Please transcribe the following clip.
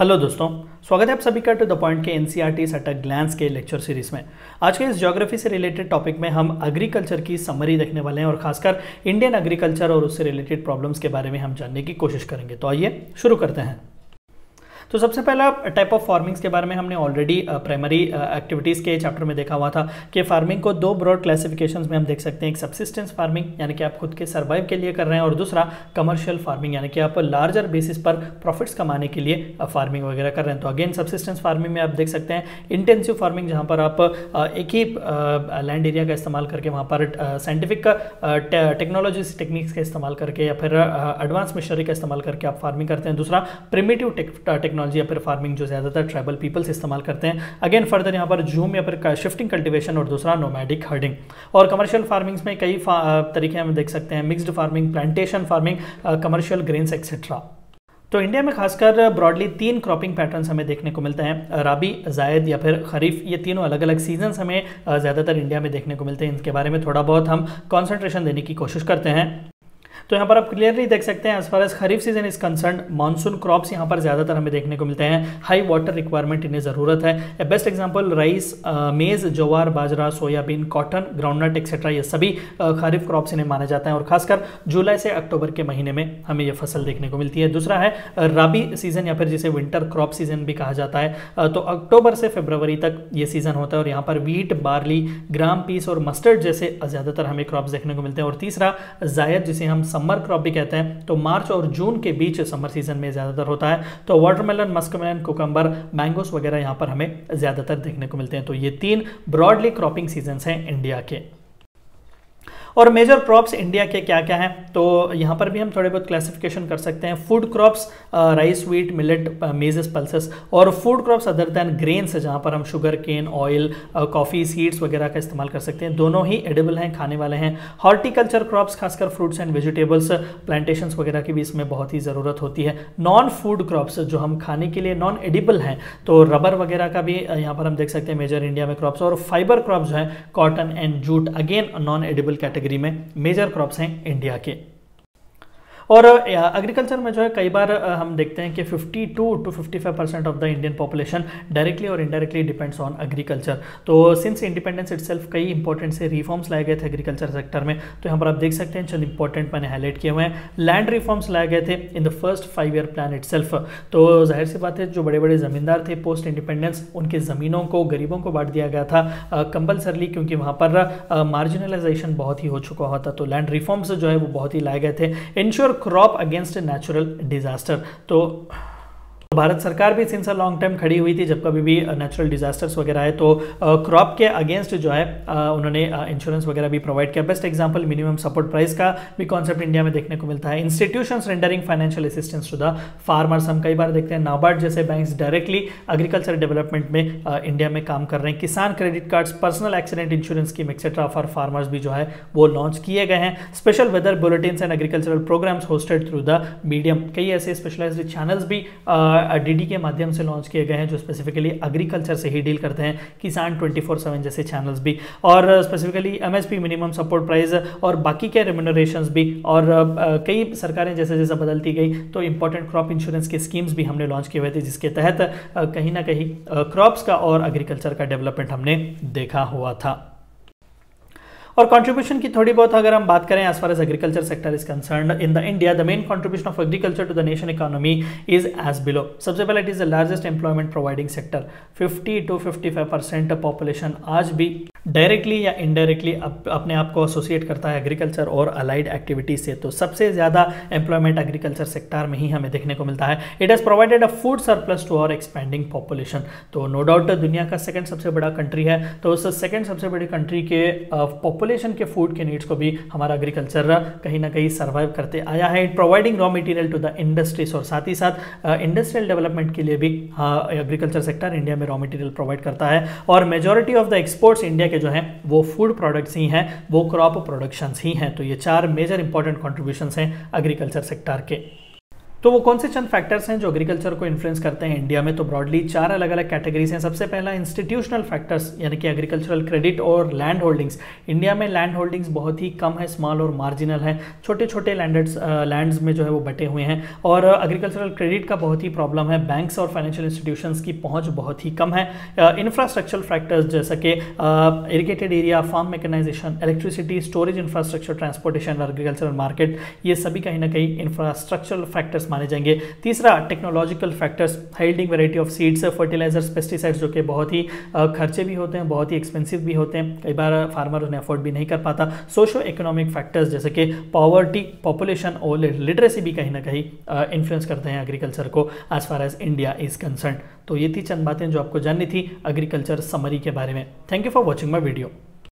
Hello दोस्तों, स्वागत है आप सभी का टू द पॉइंट के एनसीईआरटी एट अ ग्लैंस के लेक्चर सीरीज में। आज के इस ज्योग्राफी से रिलेटेड टॉपिक में हम एग्रीकल्चर की समरी देखने वाले हैं और खासकर इंडियन एग्रीकल्चर और उससे रिलेटेड प्रॉब्लम्स के बारे में हम जानने की कोशिश करेंगे। तो आइए शुरू करते हैं। तो सबसे पहला टाइप ऑफ फार्मिंग्स के बारे में हमने ऑलरेडी प्राइमरी एक्टिविटीज़ के चैप्टर में देखा हुआ था कि फार्मिंग को दो ब्रॉड क्लासिफिकेशंस में हम देख सकते हैं। एक सब्सिस्टेंस फार्मिंग यानी कि आप खुद के सर्वाइव के लिए कर रहे हैं, और दूसरा कमर्शियल फार्मिंग यानी कि आप लार्जर बेसिस पर प्रॉफिट्स कमाने के लिए फार्मिंग वगैरह कर रहे हैं। तो अगेन सब्सिस्टेंस फार्मिंग में आप देख सकते हैं इंटेंसिव फार्मिंग, जहाँ पर आप एक ही लैंड एरिया का इस्तेमाल करके वहाँ पर साइंटिफिक टेक्नोलॉजीज टेक्निक्स का इस्तेमाल करके या फिर एडवांस मशीनरी का इस्तेमाल करके आप फार्मिंग करते हैं। दूसरा प्रिमिटिव टेक्नोलॉजी या फिर फार्मिंग जो ज़्यादातर ट्राइबल पीपल्स इस्तेमाल करते हैं। अगेन फर्दर यहाँ पर जूम या फिर शिफ्टिंग कल्टीवेशन, और दूसरा नोमैडिक हर्डिंग। और कमर्शियल फार्मिंग्स में कई तरीके हम देख सकते हैं, mixed farming, plantation farming, commercial grains etcetera. तो इंडिया में खासकर ब्रॉडली तीन क्रॉपिंग पैटर्न्स हमें देखने को मिलते हैं, राबी, जायद या फिर खरीफ। ये तीनों अलग अलग सीजन्स हमें ज़्यादातर इंडिया में देखने को मिलते हैं। इनके बारे में थोड़ा बहुत हम कॉन्सेंट्रेशन देने की कोशिश करते हैं। तो यहाँ पर आप क्लियरली देख सकते हैं as far as kharif season is concern, monsoon crops यहाँ पर ज़्यादातर हमें देखने को मिलते हैं। हाई वाटर रिक्वायरमेंट इन्हें ज़रूरत है। बेस्ट एग्जांपल राइस, मेज़, ज्वार, बाजरा, सोयाबीन, कॉटन, ग्राउंडनट एक्सेट्रा, ये सभी खरीफ क्रॉप्स इन्हें माने जाते हैं और खासकर जुलाई से अक्टूबर के महीने में हमें ये फसल देखने को मिलती है। दूसरा है राबी सीजन या फिर जिसे विंटर क्रॉप सीजन भी कहा जाता है। तो अक्टूबर से फरवरी तक ये सीजन होता है और यहाँ पर वीट, बार्ली, ग्राम, पीस और मस्टर्ड जैसे ज़्यादातर हमें क्रॉप्स देखने को मिलते हैं। और तीसरा जायद, जिसे हम समर क्रॉप भी कहते हैं, तो मार्च और जून के बीच समर सीजन में ज्यादातर होता है। तो वाटरमेलन, मस्कमेलन, कुकम्बर, मैंगोस वगैरह यहां पर हमें ज्यादातर देखने को मिलते हैं। तो ये तीन ब्रॉडली क्रॉपिंग सीजन्स हैं इंडिया के। और मेजर क्रॉप्स इंडिया के क्या क्या हैं, तो यहाँ पर भी हम थोड़े बहुत क्लासिफिकेशन कर सकते हैं। Food crops rice, wheat, millet, maizes, pulses, और food crops other than grains, जहाँ पर हम sugar cane, oil, coffee, seeds वगैरह का इस्तेमाल कर सकते हैं। दोनों ही एडिबल हैं, खाने वाले हैं। हॉर्टिकल्चर क्रॉप्स, खासकर फ्रूट्स एंड वेजिटेबल्स, प्लांटेशंस वगैरह की भी इसमें बहुत ही ज़रूरत होती है। नॉन फूड क्रॉप्स जो हम खाने के लिए नॉन एडिबल हैं, तो रबर वगैरह का भी यहाँ पर हम देख सकते हैं मेजर इंडिया में क्रॉप्स। और फाइबर क्रॉप्स जो हैं cotton and jute, again non edible category में मेजर क्रॉप्स हैं इंडिया के। और एग्रीकल्चर में जो है कई बार हम देखते हैं कि 52 to 55% of the Indian population directly और इनडायरेक्टली डिपेंड्स ऑन एग्रीकल्चर। तो सिंस इंडिपेंडेंस इटसेल्फ कई इंपॉर्टेंट से रिफॉर्म्स लाए गए थे एग्रीकल्चर सेक्टर में। तो यहाँ पर आप देख सकते हैं चंद इंपॉर्टेंट मैंने हाईलाइट किए हुए हैं। लैंड रिफॉर्म्स लाए गए थे in the first 5 year plan itself. तो जाहिर सी बात है, जो बड़े बड़े ज़मींदार थे पोस्ट इंडिपेंडेंस, उनकी ज़मीनों को गरीबों को बांट दिया गया था कंपल्सरली, क्योंकि वहाँ पर मार्जिनलाइजेशन बहुत ही हो चुका होता। तो लैंड रिफॉर्म्स जो है वो बहुत ही लाए गए थे। Ensure crop against natural disaster, तो भारत सरकार भी सिंस अ लॉन्ग टाइम खड़ी हुई थी जब कभी भी नेचुरल डिजास्टर्स वगैरह आए तो क्रॉप के अगेंस्ट जो है उन्होंने इंश्योरेंस वगैरह भी प्रोवाइड किया। Best example minimum support price का भी कॉन्सेप्ट इंडिया में देखने को मिलता है। Institutions rendering financial assistance to the farmers, हम कई बार देखते हैं नाबार्ड जैसे बैंक्स डायरेक्टली एग्रीकल्चर डेवलपमेंट में इंडिया में काम कर रहे हैं। Kisan credit cards, personal accident insurance scheme etcetera for farmers भी जो है वो लॉन्च किए गए हैं। Special weather bulletins and agricultural programmes hosted through the medium, कई ऐसे स्पेशलाइज्ड चैनल्स भी डीडी के माध्यम से लॉन्च किए गए हैं जो स्पेसिफिकली एग्रीकल्चर से ही डील करते हैं। किसान 24/7 जैसे चैनल्स भी, और specifically MSP minimum support price और बाकी के रेम्यूनरेशंस भी, और कई सरकारें जैसे जैसे बदलती गई तो इंपॉर्टेंट क्रॉप इंश्योरेंस के स्कीम्स भी हमने लॉन्च किए हुए थे, जिसके तहत कहीं ना कहीं क्रॉप्स का और एग्रीकल्चर का डेवलपमेंट हमने देखा हुआ था। और कंट्रीब्यूशन की थोड़ी बहुत अगर हम बात करें as far as agriculture sector is concerned in the India, the main contribution of agriculture to the nation economy is as below. सबसे पहले it is the largest employment providing sector. 50 to 55% population आज भी directly या indirectly अपने आप को associate करता है एग्रीकल्चर और अलाइड एक्टिविटीज से। तो सबसे ज़्यादा एम्प्लॉयमेंट एग्रीकल्चर सेक्टर में ही हमें देखने को मिलता है। It has provided a food surplus to our expanding population. तो नो डाउट दुनिया का सेकंड सबसे बड़ा कंट्री है, तो उस सेकंड सबसे बड़ी कंट्री के पॉपुलेशन के फूड के नीड्स को भी हमारा एग्रीकल्चर कहीं ना कहीं सर्वाइव करते आया है। It providing raw material to the industries, और साथ ही साथ इंडस्ट्रियल डेवलपमेंट के लिए भी एग्रीकल्चर सेक्टर इंडिया में रॉ मटेरियल प्रोवाइड करता है। और majority of the exports India के जो हैं वो फूड प्रोडक्ट्स ही हैं, वो क्रॉप प्रोडक्शंस ही हैं। तो ये चार मेजर इंपॉर्टेंट कंट्रीब्यूशंस हैं एग्रीकल्चर सेक्टर के। तो वो कौन से चंद फैक्टर्स हैं जो एग्रीकल्चर को इन्फ्लुएंस करते हैं इंडिया में? तो ब्रॉडली 4 अलग अलग कैटेगरीज हैं। सबसे पहला इंस्टीट्यूशनल फैक्टर्स यानी कि एग्रीकल्चरल क्रेडिट और लैंड होल्डिंग्स। इंडिया में लैंड होल्डिंग्स बहुत ही कम है, स्मॉल और मार्जिनल है, छोटे छोटे लैंड्स में जो है वो बटे हुए हैं। और एग्रीकल्चरल क्रेडिट का बहुत ही प्रॉब्लम है, बैंक्स और फाइनेंशियल इंस्टीट्यूशंस की पहुंच बहुत ही कम है। इंफ्रास्ट्रक्चरल फैक्टर्स जैसे कि irrigated area, farm mechanisation, electricity, storage infrastructure, transportation, agricultural market, ये सभी कहीं ना कहीं इंफ्रास्ट्रक्चरल फैक्टर्स माने जाएंगे। तीसरा technological factors, high yielding variety of seeds, fertilisers, pesticides, जो कि बहुत ही खर्चे भी होते हैं, बहुत ही एक्सपेंसिव भी होते हैं, कई बार फार्मर उन्हें अफोर्ड भी नहीं कर पाता। सोशो इकोनॉमिक फैक्टर्स जैसे कि पॉवर्टी, पॉपुलेशन और लिटरेसी भी कहीं ना कहीं इन्फ्लुएंस करते हैं एग्रीकल्चर को as far as India is concern. तो ये थी चंद बातें जो आपको जाननी थी एग्रीकल्चर समरी के बारे में। Thank you for watching my video.